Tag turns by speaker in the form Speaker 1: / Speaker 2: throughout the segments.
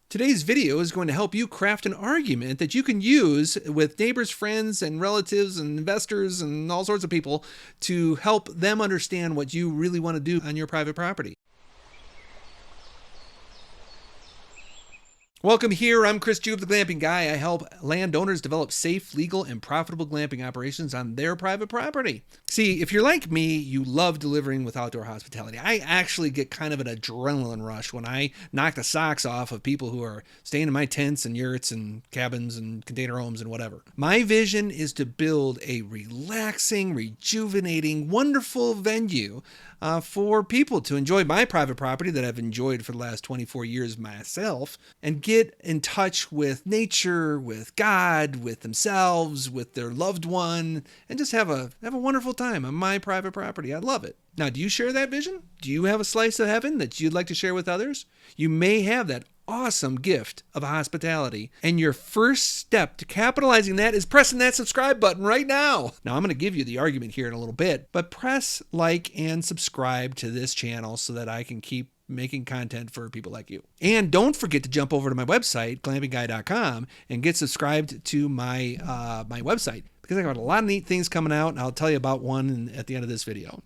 Speaker 1: Today's video is going to help you craft an argument that you can use with neighbors, friends, and relatives and investors and all sorts of people to help them understand what you really want to do on your private property. Welcome here. I'm Chris Jube, the Glamping Guy. I help landowners develop safe, legal, and profitable glamping operations on their private property. See, if you're like me, you love delivering with outdoor hospitality. I actually get kind of an adrenaline rush when I knock the socks off of people who are staying in my tents and yurts and cabins and container homes and whatever. My vision is to build a relaxing, rejuvenating, wonderful venue for people to enjoy my private property that I've enjoyed for the last 24 years myself, and get in touch with nature, with God, with themselves, with their loved one, and just have a wonderful time on my private property. I love it. Now, do you share that vision? Do you have a slice of heaven that you'd like to share with others? You may have that awesome gift of hospitality, and your first step to capitalizing that is pressing that subscribe button right now. Now, I'm going to give you the argument here in a little bit, but press like and subscribe to this channel so that I can keep making content for people like you. And don't forget to jump over to my website, glampingguy.com, and get subscribed to my my website, because I got a lot of neat things coming out, and I'll tell you about one at the end of this video.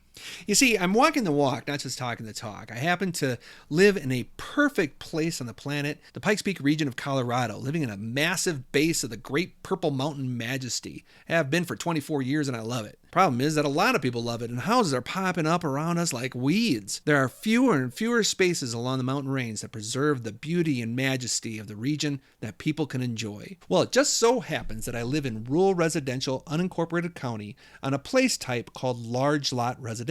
Speaker 1: You see, I'm walking the walk, not just talking the talk. I happen to live in a perfect place on the planet, the Pikes Peak region of Colorado, living in a massive base of the Great Purple Mountain Majesty. I have been for 24 years, and I love it. Problem is that a lot of people love it, and houses are popping up around us like weeds. There are fewer and fewer spaces along the mountain range that preserve the beauty and majesty of the region that people can enjoy. Well, it just so happens that I live in rural residential unincorporated county on a place type called large lot residential.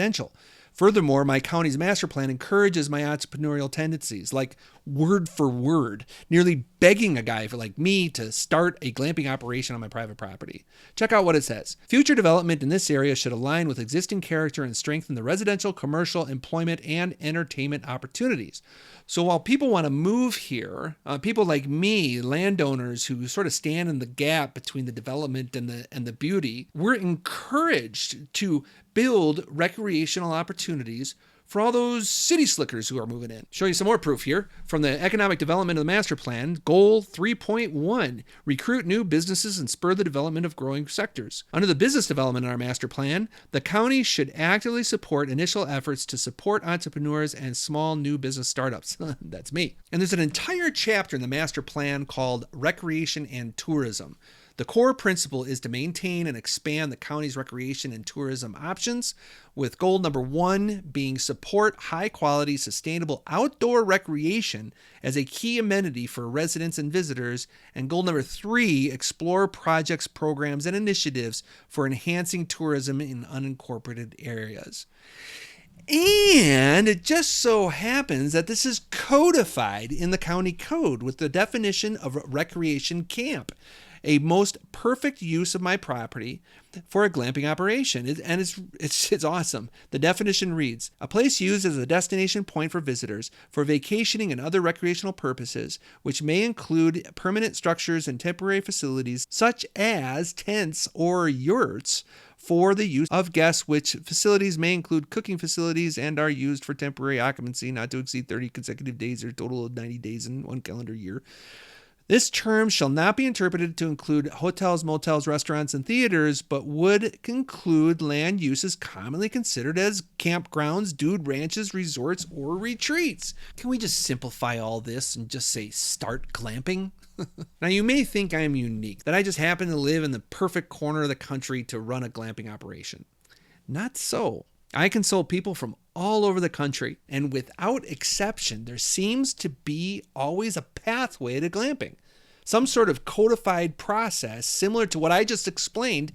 Speaker 1: Furthermore, my county's master plan encourages my entrepreneurial tendencies, like word for word, nearly begging a guy like me to start a glamping operation on my private property. Check out what it says. Future development in this area should align with existing character and strengthen the residential, commercial, employment, and entertainment opportunities. So while people want to move here, people like me, landowners who sort of stand in the gap between the development and the beauty, we're encouraged to build recreational opportunities for all those city slickers who are moving in. Show you some more proof here from the economic development of the master plan. Goal 3.1, recruit new businesses and spur the development of growing sectors. Under the business development in our master plan, the county should actively support initial efforts to support entrepreneurs and small new business startups. That's me. And there's an entire chapter in the master plan called Recreation and Tourism. The core principle is to maintain and expand the county's recreation and tourism options, with goal number 1 being support high-quality, sustainable outdoor recreation as a key amenity for residents and visitors, and goal number 3, explore projects, programs, and initiatives for enhancing tourism in unincorporated areas. And it just so happens that this is codified in the county code with the definition of recreation camp, a most perfect use of my property for a glamping operation. It's awesome. The definition reads, a place used as a destination point for visitors for vacationing and other recreational purposes, which may include permanent structures and temporary facilities such as tents or yurts for the use of guests, which facilities may include cooking facilities and are used for temporary occupancy not to exceed 30 consecutive days or a total of 90 days in one calendar year. This term shall not be interpreted to include hotels, motels, restaurants, and theaters, but would include land uses commonly considered as campgrounds, dude ranches, resorts, or retreats. Can we just simplify all this and just say start glamping? Now, you may think I am unique, that I just happen to live in the perfect corner of the country to run a glamping operation. Not so. I consult people from all over the country, and without exception, there seems to be always a pathway to glamping. Some sort of codified process similar to what I just explained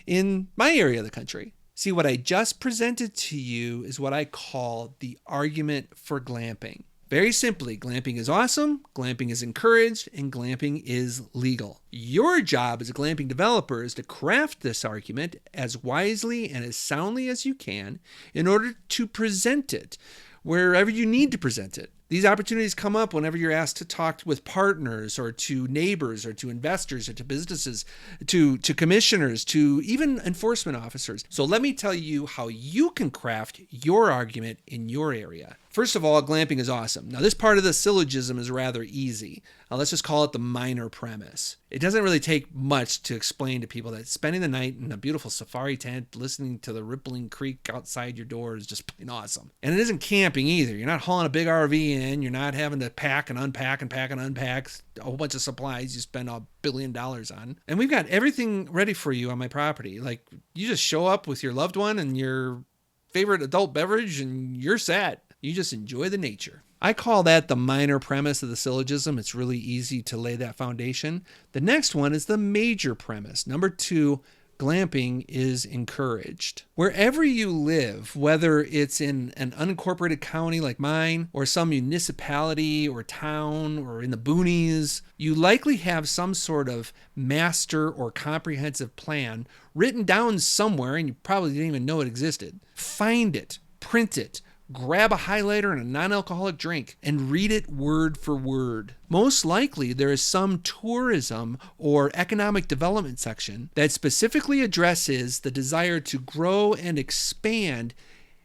Speaker 1: in my area of the country. See, what I just presented to you is what I call the argument for glamping. Very simply, glamping is awesome, glamping is encouraged, and glamping is legal. Your job as a glamping developer is to craft this argument as wisely and as soundly as you can in order to present it wherever you need to present it. These opportunities come up whenever you're asked to talk with partners or to neighbors or to investors or to businesses, to commissioners, to even enforcement officers. So let me tell you how you can craft your argument in your area. First of all, glamping is awesome. Now, this part of the syllogism is rather easy. Let's just call it the minor premise. It doesn't really take much to explain to people that spending the night in a beautiful safari tent, listening to the rippling creek outside your door is just plain awesome. And it isn't camping either. You're not hauling a big RV in. You're not having to pack and unpack and pack and unpack a whole bunch of supplies you spend $1 billion on. And we've got everything ready for you on my property. Like, you just show up with your loved one and your favorite adult beverage and you're set. You just enjoy the nature. I call that the minor premise of the syllogism. It's really easy to lay that foundation. The next one is the major premise. Number 2, glamping is encouraged. Wherever you live, whether it's in an unincorporated county like mine, or some municipality or town, or in the boonies, you likely have some sort of master or comprehensive plan written down somewhere, and you probably didn't even know it existed. Find it, print it, grab a highlighter and a non-alcoholic drink and read it word for word. Most likely there is some tourism or economic development section that specifically addresses the desire to grow and expand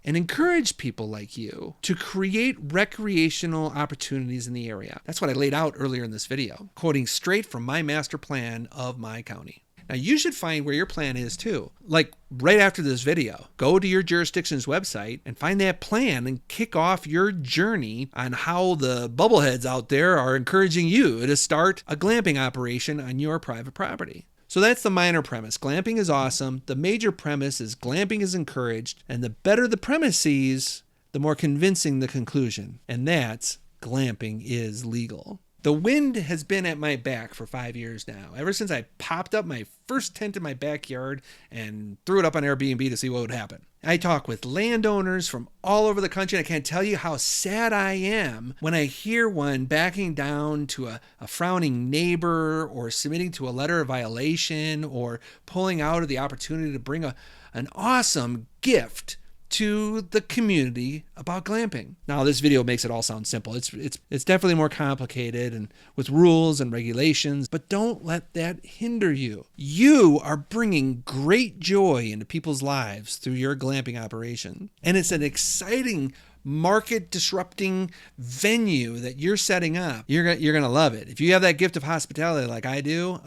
Speaker 1: and encourage people like you to create recreational opportunities in the area. That's what I laid out earlier in this video, quoting straight from my master plan of my county. Now, you should find where your plan is too. Like right after this video, go to your jurisdiction's website and find that plan and kick off your journey on how the bubbleheads out there are encouraging you to start a glamping operation on your private property. So that's the minor premise. Glamping is awesome. The major premise is glamping is encouraged. And the better the premises, the more convincing the conclusion. And that's glamping is legal. The wind has been at my back for 5 years now, ever since I popped up my first tent in my backyard and threw it up on Airbnb to see what would happen. I talk with landowners from all over the country, and I can't tell you how sad I am when I hear one backing down to a frowning neighbor, or submitting to a letter of violation, or pulling out of the opportunity to bring an awesome gift to the community about glamping. Now, this video makes it all sound simple. It's definitely more complicated and with rules and regulations, but don't let that hinder you. You are bringing great joy into people's lives through your glamping operation. And it's an exciting market disrupting venue that you're setting up. You're going to love it. If you have that gift of hospitality like I do,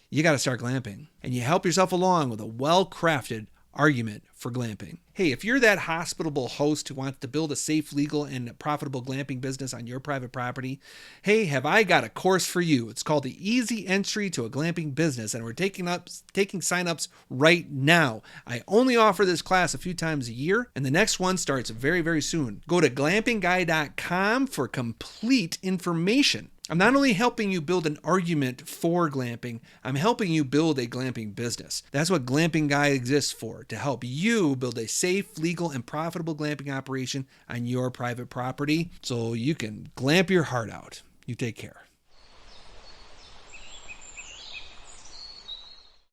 Speaker 1: you got to start glamping. And you help yourself along with a well-crafted argument for glamping. Hey, if you're that hospitable host who wants to build a safe, legal, and profitable glamping business on your private property, hey, have I got a course for you. It's called the Easy Entry to a Glamping Business, and we're taking signups right now. I only offer this class a few times a year, and the next one starts very, very soon. Go to glampingguy.com for complete information. I'm not only helping you build an argument for glamping, I'm helping you build a glamping business. That's what Glamping Guy exists for, to help you build a safe, legal, and profitable glamping operation on your private property so you can glamp your heart out. You take care.